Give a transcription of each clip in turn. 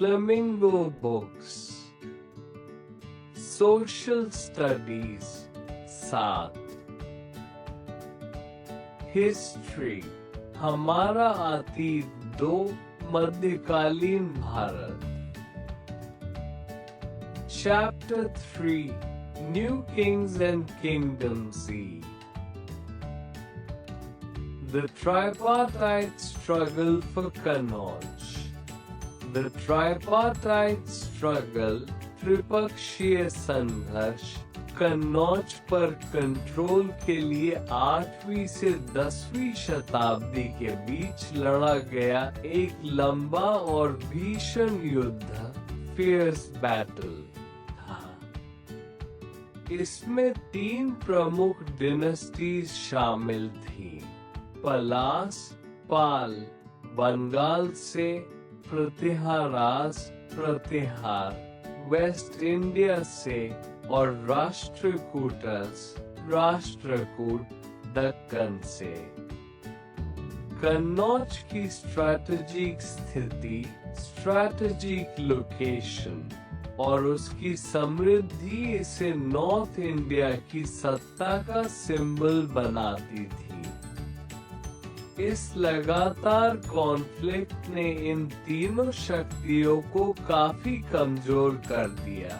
Flamingo Books, Social Studies 7, History हमारा अतीत 2, मध्यकालीन Bharat, Chapter 3, New Kings and Kingdoms C. The tripartite struggle for Kannauj. The tripartite struggle, त्रिपक्षीय संघर्ष, कन्नौज पर control के लिए 8वीं से 10वीं शताब्दी के बीच लड़ा गया एक लंबा और भीषण युद्ध, फियर्स बैटल था। इसमें 3 प्रमुख डिनेस्टीज शामिल थी, पलास, पाल, बंगाल से, प्रतिहारास, प्रतिहार, वेस्ट इंडिया से, और राष्ट्रकूटस, राष्ट्रकूट, दक्कन से। कन्नौज की स्ट्रैटेजिक स्थिति, स्ट्रैटेजिक लोकेशन और उसकी समृद्धि इसे नॉर्थ इंडिया की सत्ता का सिंबल बनाती थी। इस लगातार कॉन्फ्लिक्ट ने इन तीनों शक्तियों को काफी कमजोर कर दिया,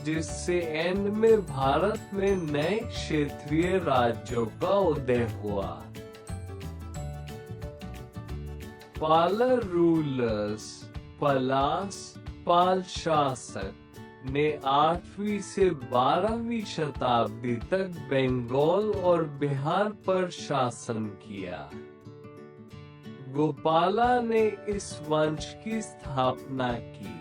जिससे एंड में भारत में नए क्षेत्रीय राज्यों का उदय हुआ। पालर रूलर्स, पलास, पाल शासक ने 8वीं से 12वीं शताब्दी तक बंगाल और बिहार पर शासन किया। गोपाला ने इस वंश की स्थापना की।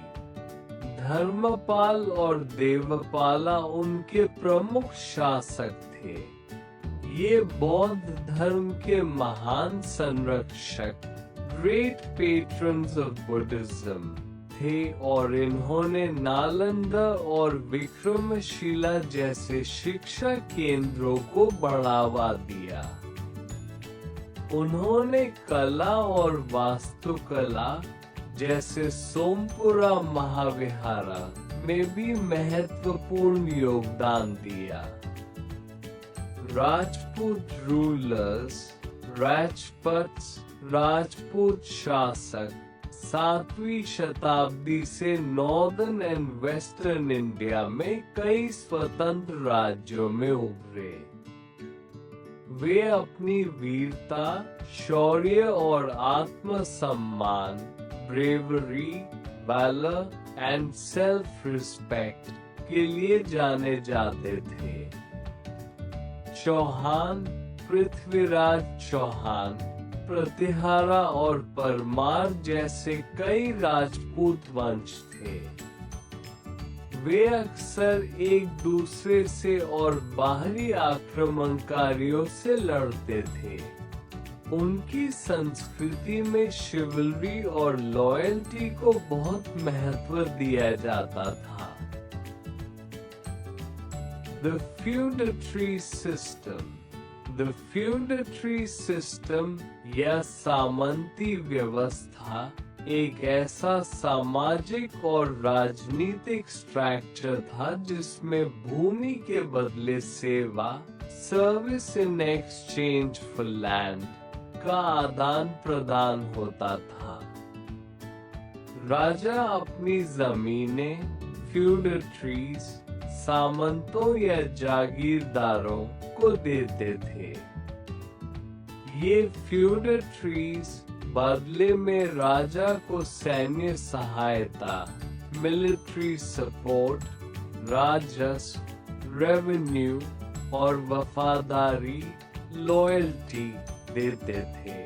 धर्मपाल और देवपाला उनके प्रमुख शासक थे। ये बौद्ध धर्म के महान संरक्षक, ग्रेट पेट्रन्स ऑफ बुद्धिज्म थे और इन्होंने नालंदा और विक्रमशिला जैसे शिक्षा केंद्रों को बढ़ावा दिया। उन्होंने कला और वास्तुकला जैसे सोमपुरा महाविहारा में भी महत्वपूर्ण योगदान दिया। राजपूत रूलर्स, राजपट्स, राजपूत शासक 7वीं शताब्दी से नॉर्दर्न एंड वेस्टर्न इंडिया में कई स्वतंत्र राज्यों में उभरे। वे अपनी वीरता, शौर्य और आत्मसम्मान, bravery, valour and self respect के लिए जाने जाते थे। चौहान, पृथ्वीराज चौहान, प्रतिहारा और परमार जैसे कई राजपूत वंश थे। वे अक्सर एक दूसरे से और बाहरी आक्रमणकारियों से लड़ते थे। उनकी संस्कृति में शिवलरी और लॉयल्टी को बहुत महत्व दिया जाता था। The feudatory system. The feudatory system या सामंती व्यवस्था एक ऐसा सामाजिक और राजनीतिक स्ट्रक्चर था जिसमें भूमि के बदले सेवा, service in exchange for land का आदान प्रदान होता था। राजा अपनी जमीनें फ्यूडट्रीज सामंतों या जागीरदारों को देते थे। ये फ्यूडट्रीज बदले में राजा को सैन्य सहायता, मिलिट्री सपोर्ट, राजस्व, रेवेन्यू और वफादारी, लॉयल्टी देते थे।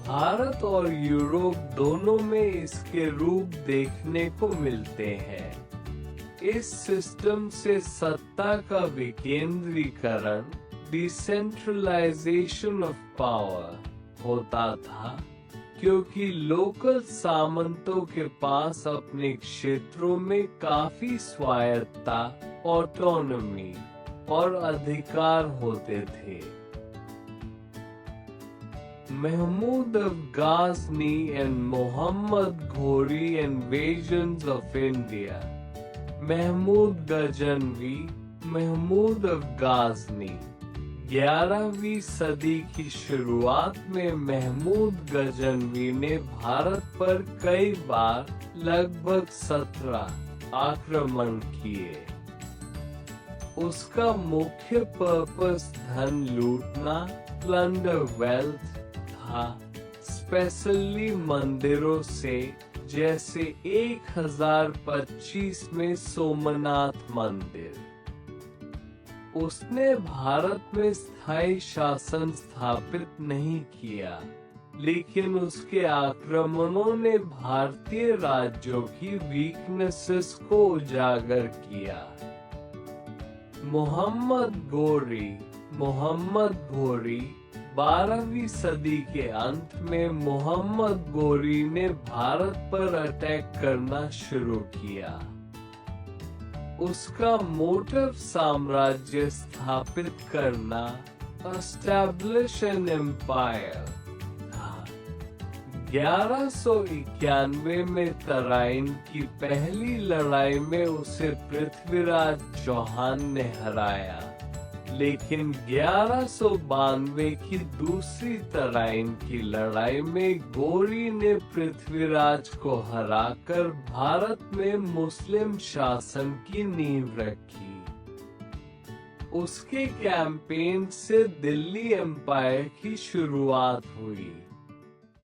भारत और यूरोप दोनों में इसके रूप देखने को मिलते हैं। इस सिस्टम से सत्ता का विकेंद्रीकरण, डिसेंट्रलाइजेशन ऑफ पावर होता था, क्योंकि लोकल सामंतों के पास अपने क्षेत्रों में काफी स्वायत्तता, ऑटोनॉमी और अधिकार होते थे। Mahmud of Ghazni and Muhammad Ghori invasions of India. Mahmud Ghaznavi, Mahmood of Ghazni। 11वीं सदी की शुरुआत में महमूद गजनवी ने भारत पर कई बार लगभग 17 आक्रमण किए। उसका मुख्य पर्पस धन लूटना, प्लंडर वेल्थ था, स्पेशली मंदिरों से, जैसे 1025 में सोमनाथ मंदिर। उसने भारत में स्थायी शासन स्थापित नहीं किया, लेकिन उसके आक्रमणों ने भारतीय राज्यों की वीकनेसेस को उजागर किया। मोहम्मद घोरी 12वीं सदी के अंत में मोहम्मद घोरी ने भारत पर अटैक करना शुरू किया। उसका मोटिव साम्राज्य स्थापित करना, एस्टैब्लिश एन एम्पायर था। 1191 में तराइन की पहली लड़ाई में उसे पृथ्वीराज चौहान ने हराया, लेकिन 1192 की दूसरी तराइन की लड़ाई में घोरी ने पृथ्वीराज को हराकर भारत में मुस्लिम शासन की नींव रखी। उसके कैंपेन से दिल्ली एम्पायर की शुरुआत हुई।